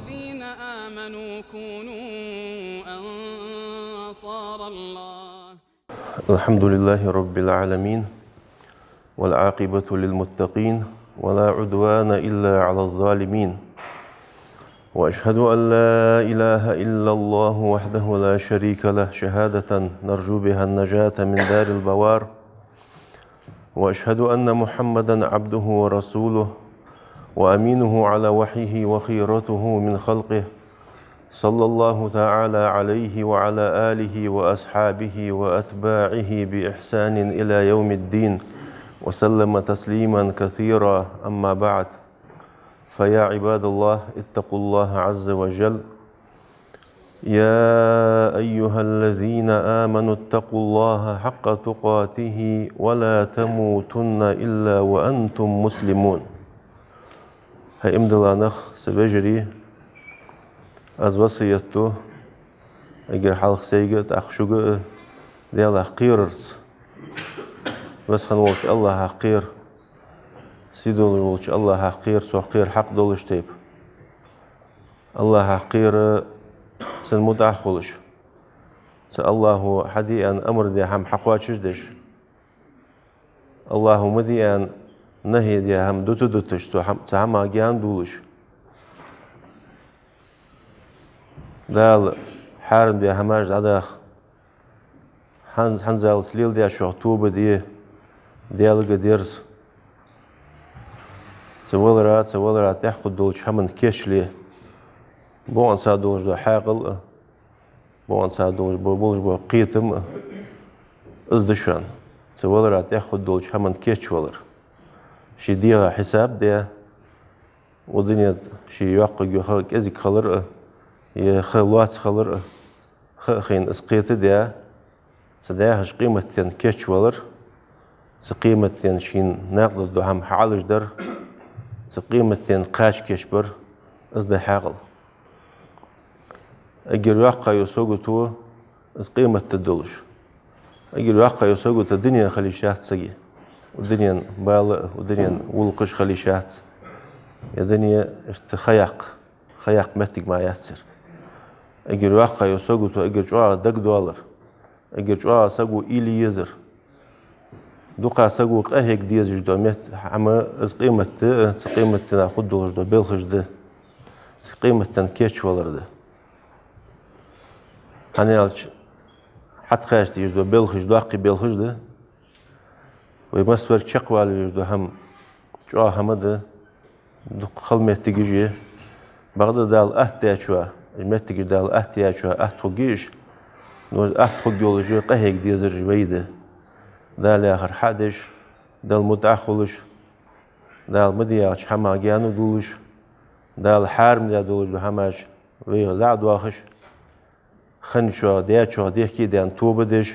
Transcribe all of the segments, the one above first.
الذين آمنوا كونوا أنصار الله. الحمد لله رب العالمين والعاقبة للمتقين ولا عدوان إلا على الظالمين، وأشهد أن لا إله إلا الله وحده لا شريك له شهادة نرجو بها النجاة من دار البوار، وأشهد أن محمدا عبده ورسوله وأمينه على وحيه وخيرته من خلقه، صلى الله تعالى عليه وعلى آله وأصحابه وأتباعه بإحسان إلى يوم الدين، وسلم تسليما كثيرا. أما بعد، فيا عباد الله اتقوا الله عز وجل. يا أيها الذين آمنوا اتقوا الله حق تقاته ولا تموتن إلا وأنتم مسلمون. هاي امدلانخ سبجري از وصيته اگر حلق سيجت اخشوغ دي الله قيررز بس خنوش الله حقير سيدول وش الله حقير سو حقير حق دولش تيب الله حقير سن مداخلش الله حدي ان امر دي هم حقواتش دش الله مدي ان نهي دي هم دوتو دوتش سو هم اجيان دولش دال حارم دي هماج عداخ حنزال سليل دي شو توبة دي ديالغ ديرز سوالرات ياخد دولش همن كيشلي بو انسا دولش دو حاقل بو انسا دولش بو قيتم ازدشان سوالرات ياخد دولش همن كيش ولر شي ديها حساب دي ودنيا شي يوقع يخلق ازيك خلر يخلوات خلر خين اسقيت ديا سداهش قيمة تن كيش ولر سقيمة تن شين ناقد دو هم حالج در سقيمة تن قاش كشبر ازده حاقل اجر واقع يسوقو تو اسقيمة تدولش اجر واقع يسوقو الدنيا خلي شاهد سقي والدنيا بالغ والدنيا ولقش خلي شاهد يا دنيا خياق متك ما ياسر اگر واقع يسوقو تو اگر جوا دق دولار اگر جوا سقو إلي يزر دوقا سقو قهيك ديزج دوميت عما قيمة ناخد دولار دو بيلخش ده قيمة تنكيش ولر ده هنيالش حتى خاش ديج دو بيلخش دواقي بيلخش ده ويمسور شقوال دو هم جوا هم ده دوق خلمت تيجي بعد دال احتياجوا المتك دال احتياجوا احتوجيش نو احتوجيولوجي قهيك ديزر جويده دال اخر حدش دال متاخلش دال مدياش حما جانو دوش دال حارم دال دوش هماش وي لعد واخش خنشوا دياتشوا ديكي دان توبدش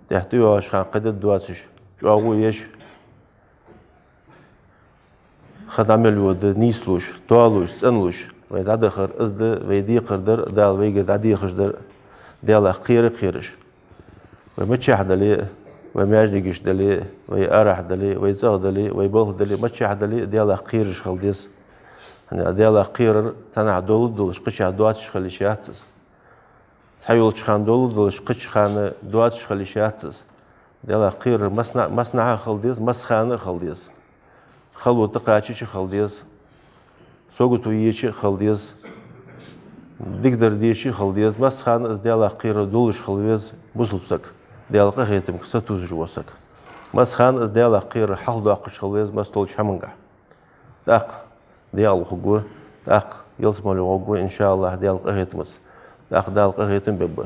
تحتيواش خان قدد دواتش جواو يش خدامل ود نيسلوش طالوش سنلوش ويدا دخر ازد ويدي قردر دال ويجد عدي خشدر دال قيرش ومتشح دلي وماجديش دلي ويأرح دلي ويزغ دلي ويبلغ دلي متشح دلي دال قيرش خلديس يعني دال قير تنع دولش قش دواتش خلي شاتس تحيولش خان دولش قش خان دواتش خلي شاتس دال قير مصنع خلديس مسخانه خلديس خلو تقاشي خلديس سوغتو يشي خلديس ديقدر ديشي خلديس مسخان از ديالا قير دولش خلديس بوسلبسك ديالا قهيتم كساتوز جواسك مسخان از ديالا قير حل داقش خلديس مستولش همنقع داق ديال خقوه داق يلسمالو خقوه ان شاء الله ديال قهيتمس داق ديال قهيتم بيبه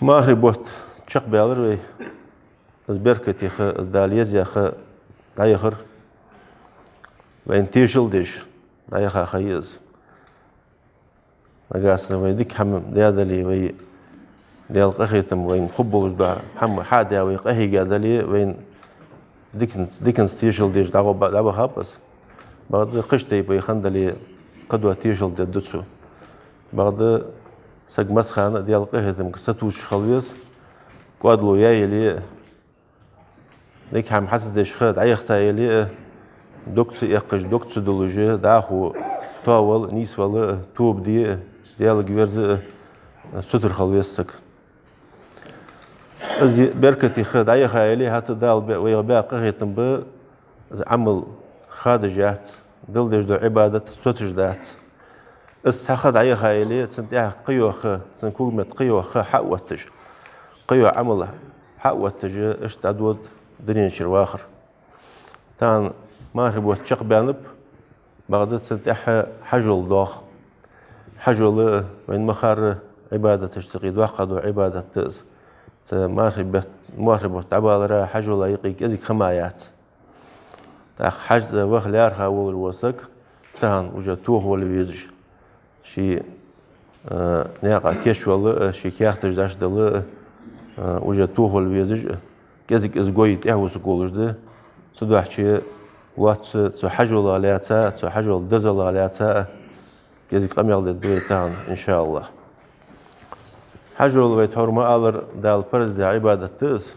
ماهري بوت شق بيالر وي از بركتي خ از داليز يا خ دايخر وين تيشل ديش دايخا خيز نقاس ويديك هم ديادلي وي ديال قخيتم وين خبو جدا هم حادا وي قهي قادلي وين ديكنس تيشل ديش دابا خابس بعد قشتي بي خندلي قدوة تيشل ددتسو بعد سق مسخان ديال قهيتم كستوش خلويس قادلو يايلي ديك هم حسدش خد عيختا يلي دكتس يقش دكتس دولجة داخو طاول نيس ولا توب دي ديال جويرز ستر خلويسك أزي بركتي خد أي خيالي هات دال ويبقى قهيتن ب عمل خادجات دل دجدو عبادة ستر دات السخد أي خيالي سنتيها قيوة خ سنكوجمة قيوة خ حق وتج قيوة عمل حق وتج اشتعدود دنيا شرواخر تان ما هو تشق بانب بغداد سنتيها حجل ضاخ حجل وين مخار عبادة تشتقي دوخدو عبادة تز مارب تعبالرا حجل يقيك ازيك خمايات تاخ حجز وخليارها والوسك تان وجاتوه والويزج شي ناقا كيش والله شي كيختج داش دل وجاتوه والويزج كازيك ازغويت اهوس قولجده سدوحشي وات سو حجل عليها سو حجل دزل عليها كازيك قميل الدويتان ان شاء الله حجل ويتهور ما ألر دال برز دي عبادة تز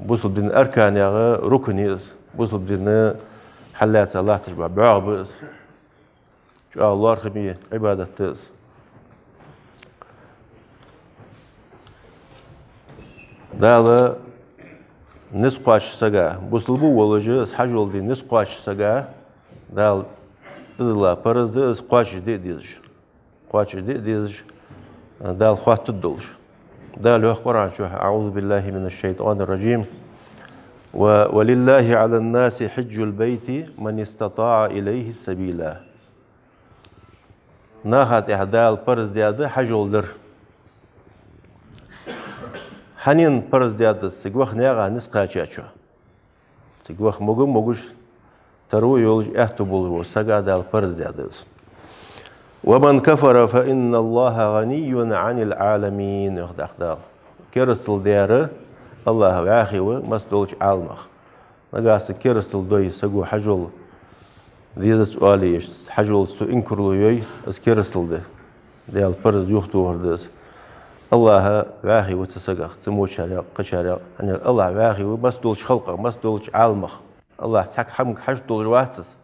بوصل بدين أركان يا ركن يز بوصل بدين حلات الله تشبع بعابز شاء الله رخمية عبادة تز دال نسقاش سجا بوصل بو ولجة حجل دي نسقاش سجا دال تدلا برز دي سقاش دي ديج قاش دي ديج دال خوات الدولش دال القرآن شو أعوذ بالله من الشيطان الرجيم ولله على الناس حج البيت من استطاع إليه سبيلا ناخد إحدال برز ديادة حجول در حنين برز ديادة سيقوخ نياغا نسقا چاچو سيقوخ موغوش ترو يولج احتبول رو سقا دال برز ديادة ومن كفر فإن الله غني عن العالمين يخدخ كرسل دياره الله واخيو مسدولش عالمخ نقاس كرسل دوي سقو حجول ديزا سؤاليش حجول سو انكرلو يوي اس كرسل ده ديال برز يختو هردس الله واخيو تسقخ تمو شارع قشارع الله واخيو مسدولش خلقه مسدولش عالمخ الله ساك حمك حجدول رواتس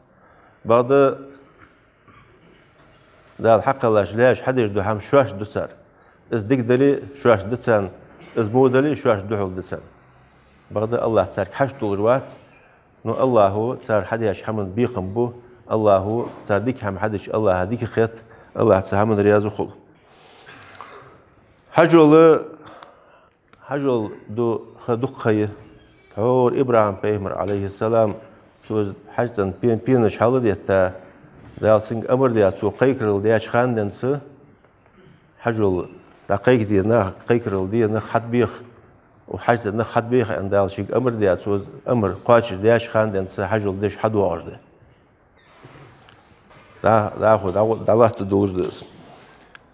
بعد دال حق الله شلاش حدش دو هم شواش دو سر از ديك دلي شواش دسان از مو دلي شواش دو دسان بغدا الله سار حش طولوات نو الله هو سار حدش حمد بيقم بو الله هو سار ديك هم حدش الله هديك خيط الله سامن رياض خل حجول دو خدق خي حور ابراهيم بيمر عليه السلام سوز حجتن بينش حال ديتا دال سنگ امر ديات سو قيكرل دياش خاندنس حجول دقيق دي نا قيكرل دي نا حد بيخ وحاجه نا حد بيخ ان دال شيك امر ديات سو امر قاش دياش خاندنس حجول ديش حد وارده دا خو دا الله تدوج دس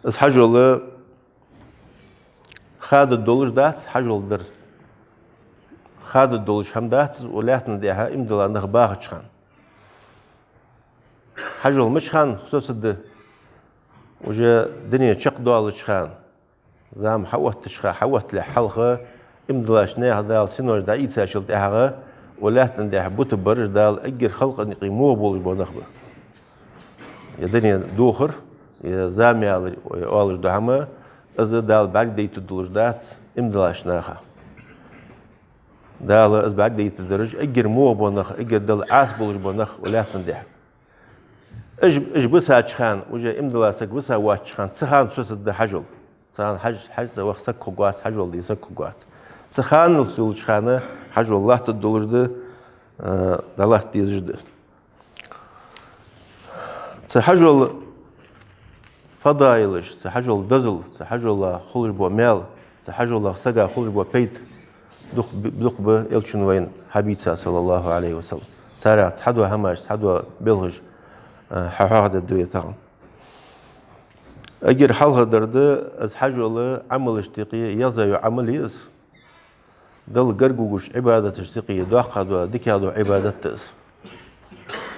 اس حجول خاد الدولج دات حجول در خاد الدولج هم دات ولاتن ديها امدلا نخباخ تشخان حجول مش خان خصوص ده وجا دنيا شق دوال شخان زام حوت تشخا حوت لحلقة امدلاش ناه دال سنور دا إيتها شلت أحغا ولاتن ده بوت برج دال أجر خلق نقيموه بولج بونخبه يا دنيا دوخر يا زامي على دهما از دال بعد ديت الدولج دات امدلاش ناخا دال از بعد ديت الدرج أجر مو بونخ أجر دال عاس بولج بونخ ولاتن ده اج بسا چخان وجا امدلاسك بسا واتشخان تسخان سوس ده حجل تسخان حج سوخ سكو قواس حجل دي سكو قواس تسخان السول چخانه حجل الله تدولر ده الله تيزج ده تحجل فضايلش تحجل دزل تحجل خلر بو مال تحجل سقا خلر بو بيت دق به الچن وين حبيب صلى الله عليه وسلم سارع تحدو هماش تحدو بلغج حاحد الدوية تاعهم أجر حالها درده از حجول عمل اشتقية يزايو عمل يز دل قرقوش عبادة اشتقية دوقع ديكادو عبادة تز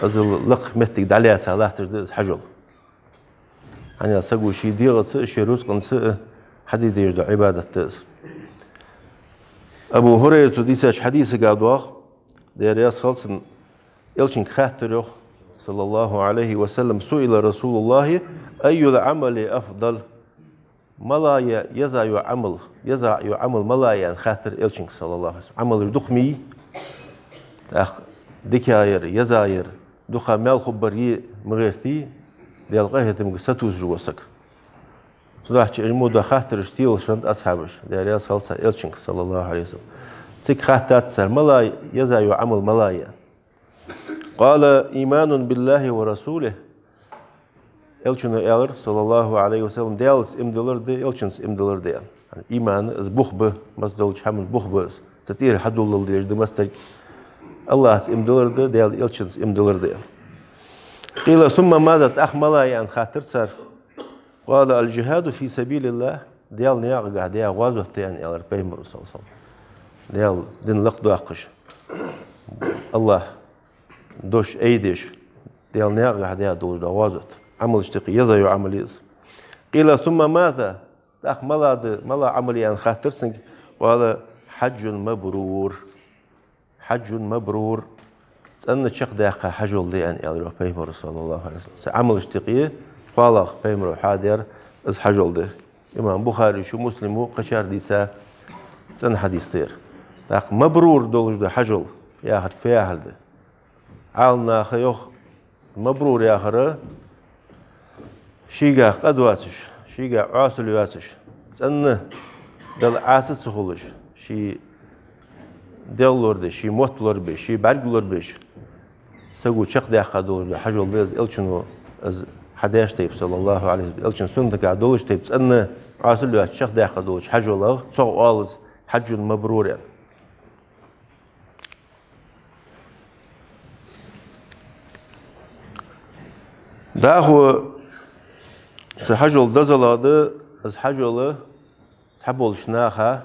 از لق متك دعليها سالاه تجد از حجول يعني سقو شي ديغة شي رزق حديد يجدو عبادة تز أبو هريرة ديساش حديث قادوه Deriyas halsın elçin khatir yok sallallahu aleyhi ve sellem suila Resulullah eyyul ameli afdal malaya yazayu amal malaya khatir elçin sallallahu aleyhi ve sellem amal dukhmi dikayır yazayır dukha mel khubari mغيرتي ديالقاهتم ستوز جوسك صداحش الموضوع خاطر اشتيل شنت أصحابش داريا صلصة إلشنك صلى الله عليه وسلم تك خاطرات سر ملاي يزايو عمل ملايا قال إيمان بالله ورسوله إلشن إلر صلى الله عليه وسلم ديالس إمدلر دي إلشنس إمدلر دي يعني إيمان إز بخب مصدوج حمل بخب ستير حدول دير دمستك الله إمدلر دي ديال إلشنس إمدلر دي قيل ثم ماذا أخ ملايا أن خاطر سر قال الجهاد في سبيل الله ديال نياغا ديال غازوة يعني على البيمر صلى الله عليه وسلم ديال دين لقدو أقش الله دوش أيديش ديال نياغا ديال دوش غازوة عمل اشتقي يزايو عمليز قيل ثم ماذا أخ ملا عملي أن خاطر سنك قال حج مبرور تسألنا شق داقة حجول دي يعني على البيمر صلى الله عليه وسلم عمل اشتقي قال بيمرو حاضر از حجول ده امام بخاري شو مسلم قشار ديسا سن حديث سير داق مبرور دولج ده حجول يا اخر في اهل ده عالنا خيوخ مبرور يا اخر شيغا قدواتش شيغا عاسل ياسش سن دل عاسس خولج شي دلور ده شي موتلور به شي برگلور بش سگو چق داق دولج ده حجول ده الچنو از حداش تيب صلى الله عليه وسلم الشن سنتك عدولش تيب أن عاصل له الشيخ داخل دولش حج الله صو آلز حج مبرور يعني ده هو سحجول دزلاده از حجوله حبول شناخه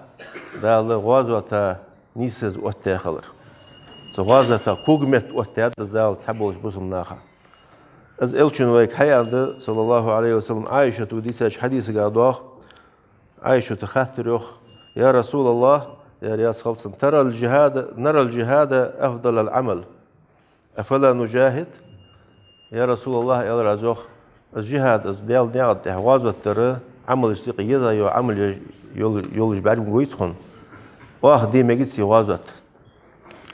ده الله غازوة نيسز وتأخلر سغازة كوجمت وتأد زال حبولش بسم ناخه از إلشن ويك حياة صلى الله عليه وسلم عائشة وديساش حديث قادوه عائشة تخاطر يا رسول الله يا رياس خلصن نرى الجهاد أفضل العمل أفلا نجاهد يا رسول الله يا رزوخ الجهاد از ديال نعد احوازة ترى عمل اشتقي يزا يو عمل يولج بعد مقويتخن واخ دي مجلسي وازت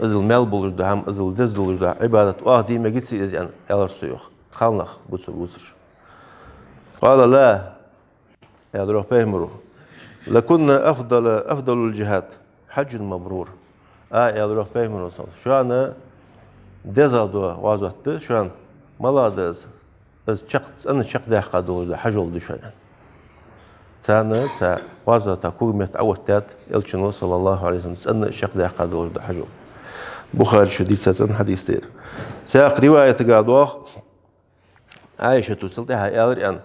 از المال بولج دهم از الدز بولج ده عبادة واخ دي مجلسي از يعني يالر سيوخ خالنخ بوسر قال لا يا دروح بيمرو لكنا أفضل الجهاد حج مبرور يا دروح بيمرو شو أنا دزادو وازوت شو أنا ملادز از أنا شق داخل دول حجول دشان سنة وازوت كومت أوتات إلشنو صلى الله عليه وسلم أنا شق داخل دول حجول بخاري شو دي سنة حديث دير ساق رواية قادوخ عائشة سلطها أن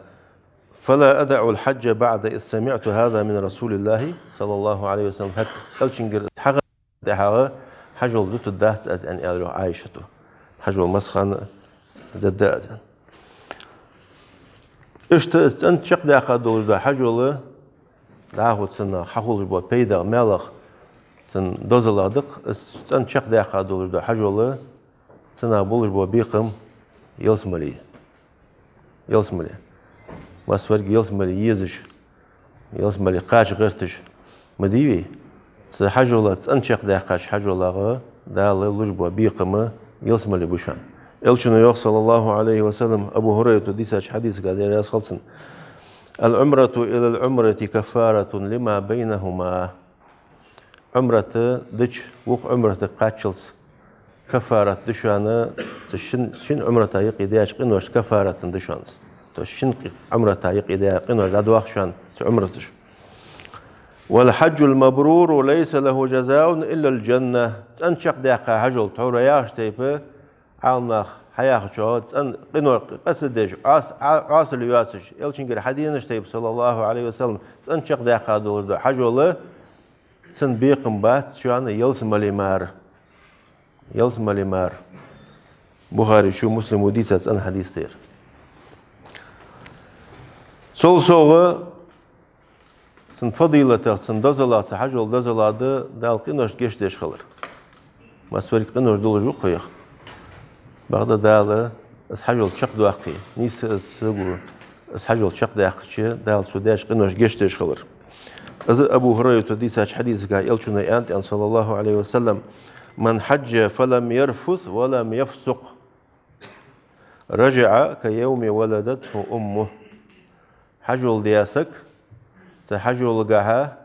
فلا أدع الحج بعد إذ سمعت هذا من رسول الله صلى الله عليه وسلم حتى ألشنجر حاجة حجول دوت الدهس أز أن ألو عائشة حجول مسخن ددأت إشت أنت شق داخل دول ده حجول داخل سنة حقول بوا بيدا ملخ سن دوزلادق أنت شق داخل دول ده حجول سنة بولج بوا بيقم يلسملي مسورج يلسملي يزش يلسملي قاش غرتش مديوي سحجولا تنشق داقاش حجولا دا لجبوا بيقما يلسملي بوشان إلشنو يوخ صلى الله عليه وسلم أبو هريرة ديساش حديث قال يا خلصن العمرة إلى العمرة كفارة لما بينهما عمرة دش وخ عمرة قاتشلس كفارة دشانة شن عمرة تايق إداش قنوش كفارة دشانس شن عمرة تايق إداش قنوش أدواخ شان عمرتش والحج المبرور ليس له جزاء إلا الجنة تنشق داقة حجل تورا ياش تيبه عالناخ حياخ شهود تن قنور قصدش عاص الياسش يلشنجر حدينش تيب صلى الله عليه وسلم تنشق داقة دور حجل تن بيقم بات شان يلسم مار بخاري شو مسلم وديسة تن حديث تير صوغة سن فضيلة سن دزلات حجل دزلات دالقينوش جيش ديش خلر مسورك قنور دول جوقيخ بعد دال اس حجول شق دواقي نيس سجو اس حجول شق داقشي دال سوداش قنور جشتش خلر از ابو هريره ديساش حديث قال يلشنا انت ان صلى الله عليه وسلم من حج فلم يرفث ولم يفسق رجع كيوم ولدته امه حجول دياسك حجول قاها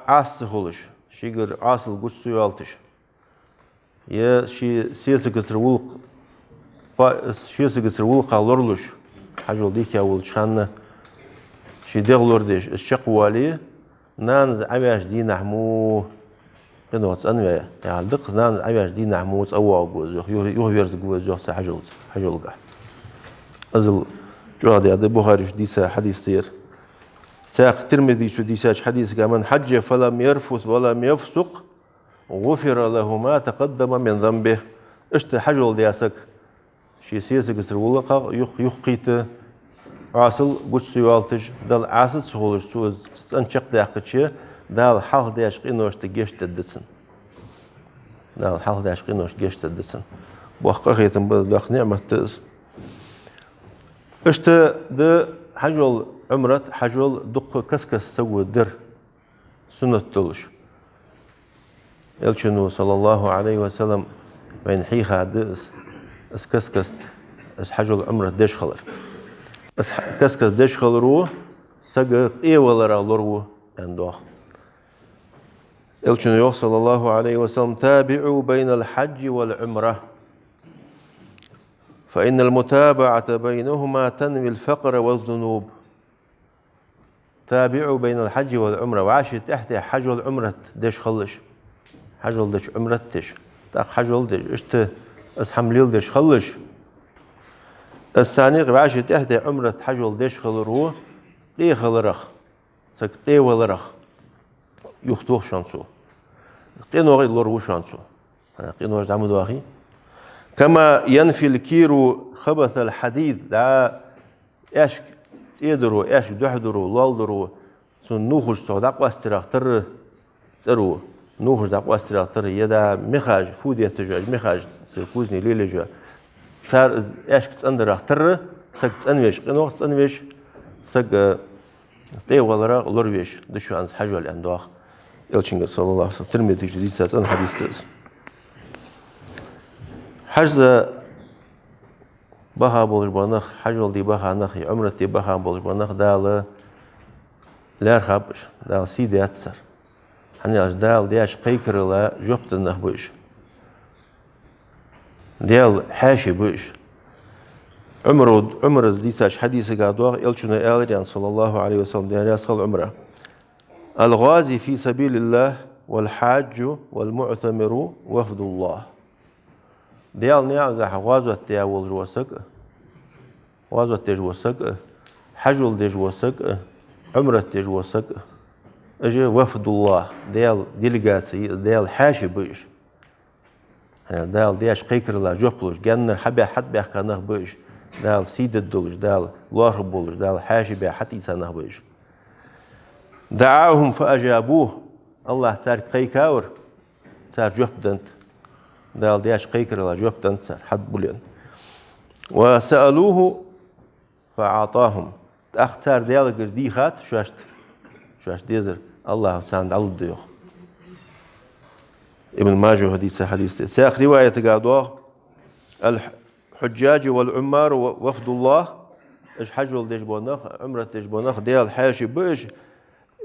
عاص خلش شيغر عاصل قش سيالتش يا شي سياسكسر ولق سياسكسر ولق لورلش حجول ديك يا ولشخانه شي دغلور ديش الشق والي نانز عماش دي نحمو قنوات انويا يعني دق نانز عماش دي نحمو تصوا جوز يو يرز جوز جو حجول قح ازل جوادي هذا بخاري ديس حديث تير ساق الترمذي شو ديساش حديث كمان حج فلم يرفث ولم يفسق غفر له ما تقدم من ذنبه اشت حجول دياسك شي سياسك سرولقا يخقيت عاصل قد سيوالتج دال عاصل سهولش سوز انشق داقتشي دال حال داش قينوش تجيش تدسن دال حال داش قينوش جيش تدسن بوحقا خيتم بلوخ نعمة تز اشت ده حجول عمرت حجول دق كسكس سوى در سنة تلش يلشنو صلى الله عليه وسلم بين حيخا دس اس كسكست اس حجول عمرت ديش خلر اس كسكس ديش خلرو سقق ايه ولا رالرو اندوخ يلشنو صلى الله عليه وسلم تابعوا بين الحج والعمرة فإن المتابعة بينهما تنوي الفقر والذنوب تابعوا بين الحج والعمرة وعاشت تحت حج والعمرة ديش خلش حجول ديش عمرة ديش تاق حجول ديش اشت اس حمليل ديش خلش الثاني وعاشت تحت عمرة حجول ديش خلرو ايه خلرخ سك ايه ولرخ يختوخ شانسو قينو غير لورو شانسو قينو غير عمدو اخي كما ينفي الكيرو خبث الحديد دا ايش سيدرو ايش دحدرو لالدرو سن نوخش صدق واستراختر سرو نوخش دق واستراختر يدا مخاج فود يتجاج مخاج سيكوزني ليلجا صار ايش كتندراختر سك تنويش قنوخ تنويش سك تي ولرا لورويش دشو انس حاجه اندوخ يلشنگ صلى الله عليه وسلم ترمذي جديد ان حديث حج بها بولجبانخ حجول دي بها نخ عمرة دي بها بولجبانخ دال لار خابش دال سيدي أتسر حني دال دياش قيكر لا جبت النخ بوش ديال حاشي بوش عمر ديساش حديث قادوغ يلشنا آلريان صلى الله عليه وسلم ديال يصل عمره الغازي في سبيل الله والحاج والمعتمر وفد الله ديال نياغا غازوة تياول جوسك غازوة تجوسك حجول تجوسك عمرة تجوسك اجي وفد الله ديال ديلغاسي ديال حاشي بيش ديال دياش قيكر لا جوبلوش جنر حبي حد بيحكانه بيش ديال سيد الدولش ديال لوار بولش ديال حاشي بي حتى يسانه بيش دعاهم فأجابوه الله سار قيكاور سار جوبدنت دال دياش قيكر لا جوب تنسر حد بولين وسألوه فأعطاهم أختار ديال قردي خات شاشت ديزر الله ساند على الديوخ ابن ماجه حديث ساق رواية قادوه الحجاج والعمار وفد الله اش حجول ديش بونخ عمرة ديش بونخ ديال حاشي بيش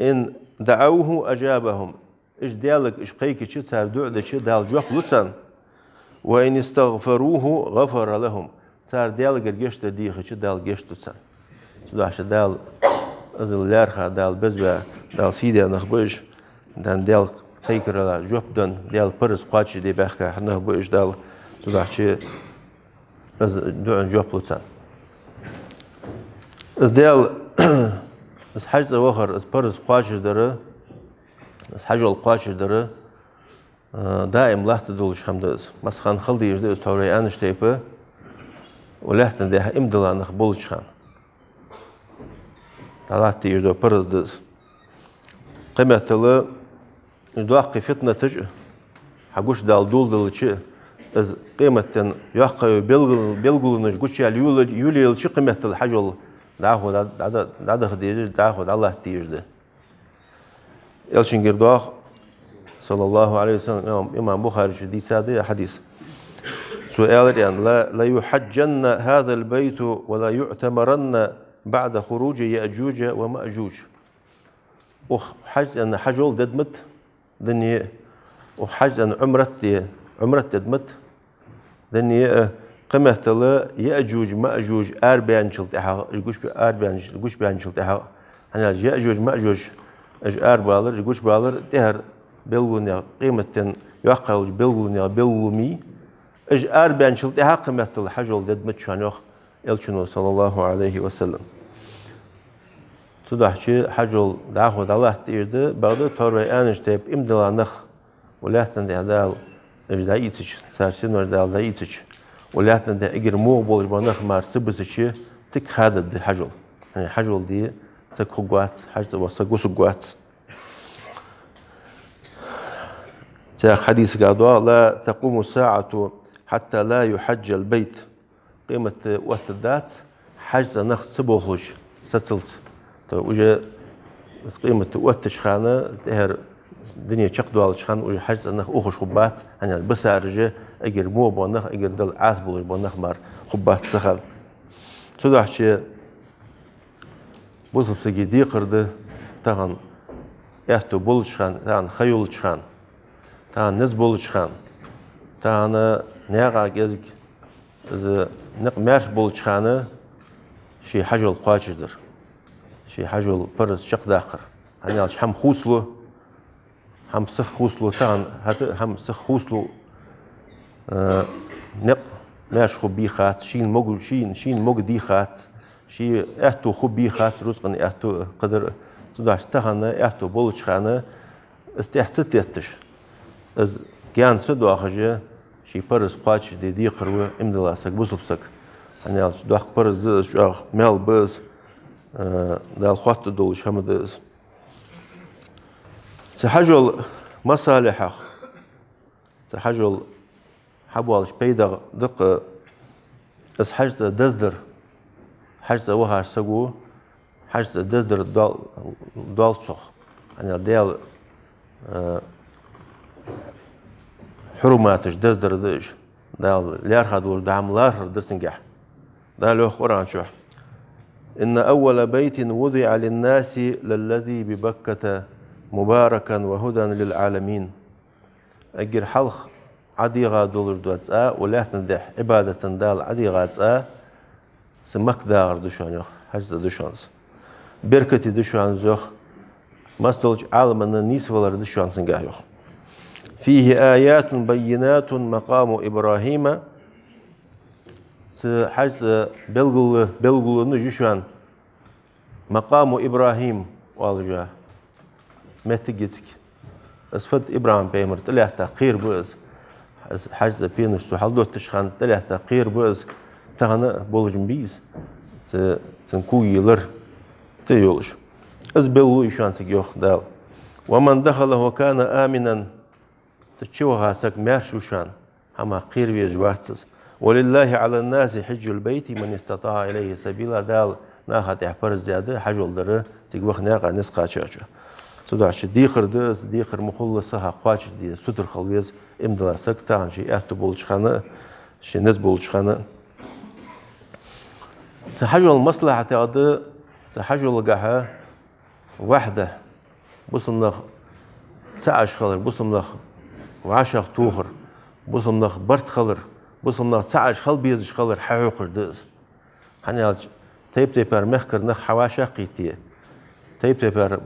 إن دعوه أجابهم اش ديالك اش قيكي شي سار دعدة دال جوخ لسان وإن استغفروه غفر لهم صار ديال قرقشت ديخ دال قشت سن سلاش دال أزل لارخا دال بزبا دال سيدي نخبش دال قيكر لا جوبدن دال برس قاتش دي بخكا نخبش دال سلاش دعن جوب لسن از دال از حاجة وخر از برس قاتش دره از حاجة القاتش دره دائم لا تدولش حمدز مسخان خلدي يجدو استوري انشتيبه ولهتن ده امدلا نخبولش خان طلعت يجدو برز دز قيمة له يجدو اقي فتنة تج حقوش دال دول دلشي از قيمة يحقق بيلغلنش قوش يولي شي قيمة الحجول دعه خديج دعه الله تيجده يلشن قردوخ صلى الله عليه وسلم إمام بخاري دي سادة حديث سؤال يعني لا يحجن هذا البيت ولا يعتمرن بعد خروج يأجوج ومأجوج وحج أن حجول ددمت دنيا وحج أن عمرت ددمت دنيا قمة لا يأجوج مأجوج أربعين شلتها يقوش بين شلتها أنا يأجوج مأجوج أربعة يقوش بالر تهر بلغنيا قيمة يقول بلغنيا بلغمي أربعين شلتها قمة الحجول ددمت شانوخ يلشنو صلى الله عليه وسلم تدحشي حجول دعوة الله تيرده بعد تروي أنش تيب إمدلا نخ ولاتن ده دال إجدا يتش سارسين وردال ده يتش ولاتن ده إجر مو بولج بنخ مار سبسشي تك هذا ده حجول يعني حجول دي تك خقوات حجز وسقوس خقوات سياق حديث قادوا لا تقوم الساعة حتى لا يحج البيت قيمة وقت الدات حجز نخ سبوخوش ستلت وجا قيمة وقت شخانة تهر الدنيا تشقدوا على شخان وجا حجز نخ أخوش خبات يعني بس أرجع أجر مو بنخ أجر دل عاسبول بنخ مار خبات سخان تدح شيء بوصل سجي دي قرده تهان يحتو بول شخان تهان خيول شخان تهان نزبول شخان تهان نياغا جزك إذا نقماش بول شخانة شي حجول قاچدر شي حجول برس شق داخر يعني هم خوسلو هم سخ خوسلو تان هت هم سخ خوسلو نق ماش خبي خات شين موج دي خات شي اهتو خبي خات رزقن اهتو قدر تداش تهنا اهتو بول شخانة استحسيتش از كان سدو اخجه شي برس قاچ دي قرو امدلا سك بوسبسك يعني دوخ برس شو مال بس دال خط دولش هم دز تحجل مصالحه تحجل حبوالش بيدا دق اس حجز دزدر حجز وها سقو حجز دزدر دال صخ يعني ديال حرماتش دزدر دش دال ليرها دول دعم لار دسنجح دالو قران شو إن أول بيت وضع للناس للذي ببكة مباركا وهدى للعالمين أجر حلق عديغا دولر دواتسا ولا تندح عبادة دال عديغا تسا سمك داغر دشان يخ حجز دشانس بركتي دشان زخ مستولج عالمنا نيسولر دشان سنجاه يخ فيه آيات بينات مقام إبراهيم حجز بلغل نجشان مقام إبراهيم والجاه متجتك أسفد إبراهيم بيمر تلاه تقير بوز حجز بينش سحلدو تشخان تلاه تقير بوز تغنى بولجن بيز تنكوي لر تيولش از بلغو يشان سيوخ دال ومن دخله وكان آمنا تشوها سك ماشوشان هما قير بيجواتس ولله على الناس حج البيت من استطاع إليه سبيلا دال ناخد يحفر زيادة حجول دره تقوخ ناقا نسقا شاشا سوداش ديخر دز ديخر مخلصها قاش دي سدر خلويز امدلا سكتان شي اهتو بولشخانة شي نز بولشخانة سحجول مصلحة تعد سحجول قاها واحدة بصنخ ساعش خلر بصنخ وعشق توخر بصنخ برت خلر بصمنا ساعش خل بيزش خلر حقوق دز هني تيبر مخكر نخ حواشة قيتية تيبر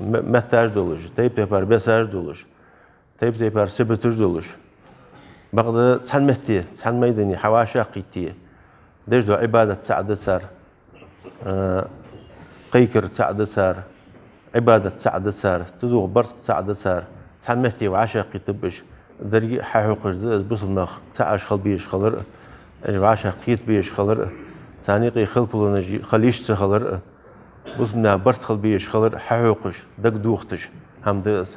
متاج دولش تيبر بساج دولش تيبر سبتج دولش بعد سحن مهتي سحن ميدني حواشة قيتية ديش دو عبادة سعد سار قيكر سعد سار عبادة سعد سار تدو برس سعد سار سحن مهتي وعشا قيتبش درجة حقوق بس النخ تعش خل بيش خلر عشا قيت بيش خلر ثاني قي خل بلونجي خليش تخلر بس منا برت خل بيش خلر حقوقش دق دوختش هم دز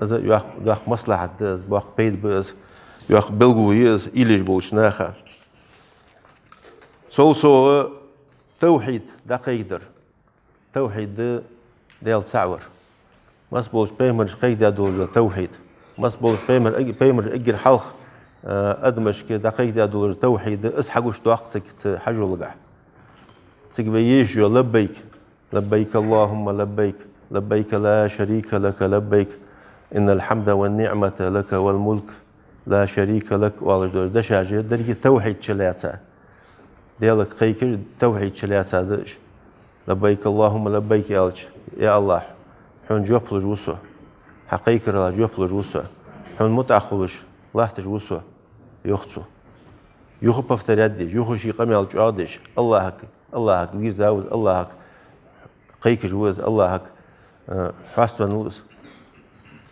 إذا يأخ مصلحة دز بأخ بيد بز يأخ بلغو يز إليش بولش ناخا سو توحيد دقيقدر توحيد ديال سعور مس بولش بيمر قيد دول توحيد مس بولش بيمر اجر حلخ ادمش دقيقة دول توحيد اسحقوش توقتك حجو لقع تكبيش لبيك لبيك اللهم لبيك لبيك لا شريك لك لبيك إن الحمد والنعمة لك والملك لا شريك لك والجدور دشاجة درجة توحيد شلاتها ديالك قيك توحيد شلاتها دش لبيك اللهم لبيك يا الله حون جوبلج وسو حقيقة لا جوبلج وسو حون متأخلش لاحتج وسو يخصو يخو بفترادش يخو شي قميل جادش اللهك وير زاوز اللهك قيك جوز اللهك حاست ونوس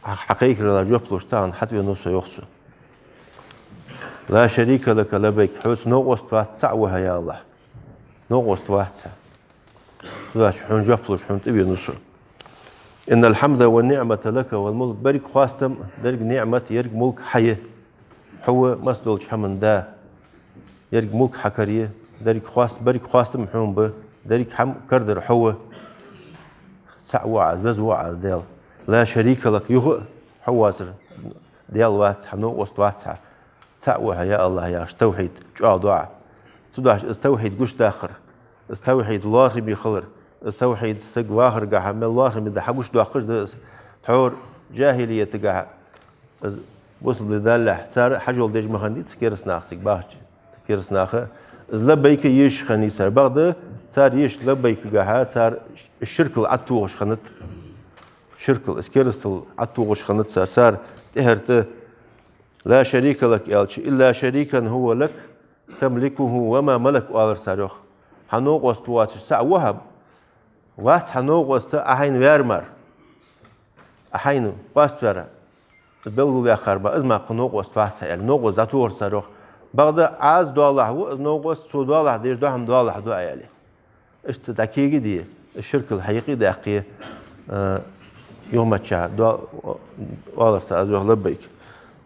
حقيقة لا جوبلج تان حتى ونوسو يخصو لا شريك لك لبيك حوس نوغوست واحد سعوها يا الله نوغوست واحد سلاش حون جوبلج حون تبي نوسو إن الحمد والنعمة لك والملك بريك خواستم درج نعمة يرج ملك حيه هو مسدولش حمن دا يرج ملك حكريه درج خواست بريك خواستم حون به درج حم كردر هو سعوا وزوع ديال لا شريك لك يهو حواسر ديال واتس حنو وست واتس سعوها يا الله يا توحيد جاء دعاء تدعش استوحيد قش داخر استوحيد الله ربي خلر استوحيد سق واخر قاعد من الله من ده حقوش داخل ده تحور جاهلية تقع وصل لذلك صار حجول ديج مخنديت سكيرس ناخسك باش سكيرس ناخه لبيك يش خني صار بعد صار يش لبيك قاعد صار الشرك العتوغش خنت شرك السكيرس العتوغش خنت صار تهرت لا شريك لك يالش إلا شريكا هو لك تملكه وما ملك آلر صاروخ حنوق وستواتش سع وهب واس حنوق وست أحين ويرمر أحين باستورا بلغو بآخر با إزما قنوق وستواتش يعني نوق وزاتور صاروخ بعد عاز دولة هو نوق وستو دولة دير دوهم دولة دو أيالي إشت دقيقي دي الشرك الحقيقي دقيقي يوم تشا دو آلر صاروخ لبيك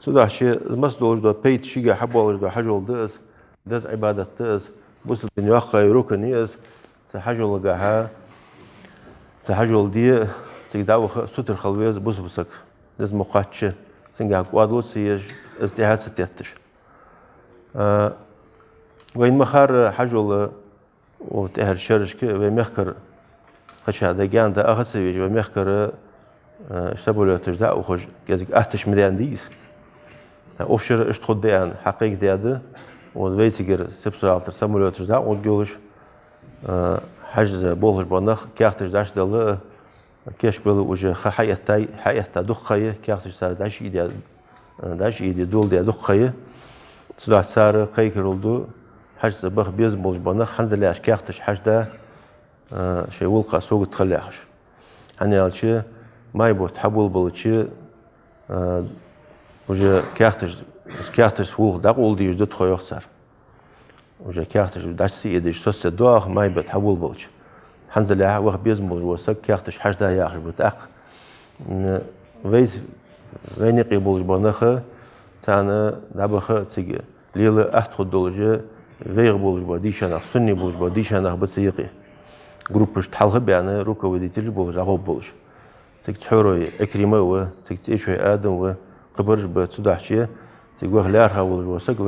سودا شيء مسدول دو بيت شيء حبوا دو حجول دز عبادة دز بوصل الدنيا خيروك نيز تحجول جاها تحجول دي تقدروا ستر خلويز بوسك دز مقاتش سنجا قادلو سيج استهاد ستيتش وين مخار حجول وتهر شرش ك ومخكر خشى دجان ده أخسوي ومخكر شبولة تجدأ وخش جزك أهتش مليان ديس أوفشر اشتخد ديان حقيقة دياده وذيسيجر سبسو عالتر سمولو تجدأ وجولش حجز بولش بانخ كاختش داش دل كيش بلو وجه حياتا دخية كاختش صار داش إيدي دول دي دخية صداع صار قيكر ولدو حجز بخ بيز بولش بانخ حنزلياش كاختش حجدا شي ولقى سوق تخلياش هني هالشي ما يبغى تحول بلشي وجه كاختش هو داقول دي جد خوي يخسر وجه كاختش داش سيدش سوس دوخ ما يبغى تحول بلش حنزلياش وخ بيز بولش وسك كاختش حجدا يا أخي بتأخ ويس وينقي بولش بانخ تانا دابخ تيجي ليلة أحد دولجة غير بولش باديشانخ سني بولش باديشانخ بتسيقي جروبش تحلخ بيعنى روكا ودي تلي بولش عقب بولش تيجي تحوري أكريمة و تيجي تعيش آدم و قبرش بتصدحشية تيجوه لارها والوسق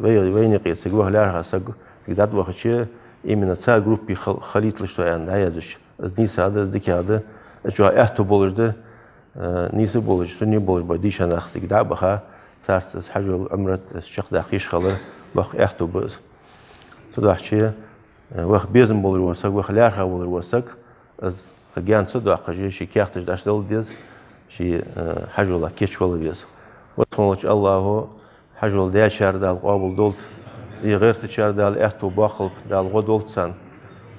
وينقي تيجوه لارها سق قدرت وقتشية إيمن تسا جروبي خليط لشتويان عايزش نيس هذا ذكي هذا أشوا أحد بولش ده نيس بولش سني بولش بديش أنا أخسي قدر بخا صار حاجة عمرت الشخص داخيش خلر بخ أحد بوز صدحشية وقت بيزم بولش وسق وقت لارها والوسق از جان صدق قجي شي كاختش داش دل ديز شي حاجة الله كيش ولا بيز وتخلص الله حاجة ده شار دال قابل دولت غير تشار دال أحد باخل دال غدولت سان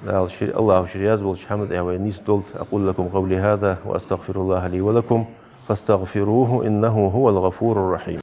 دال شي الله شرياز والش حمد أوانيس دولت أقول لكم قولي هذا وأستغفر الله لي ولكم فاستغفروه إنه هو الغفور الرحيم.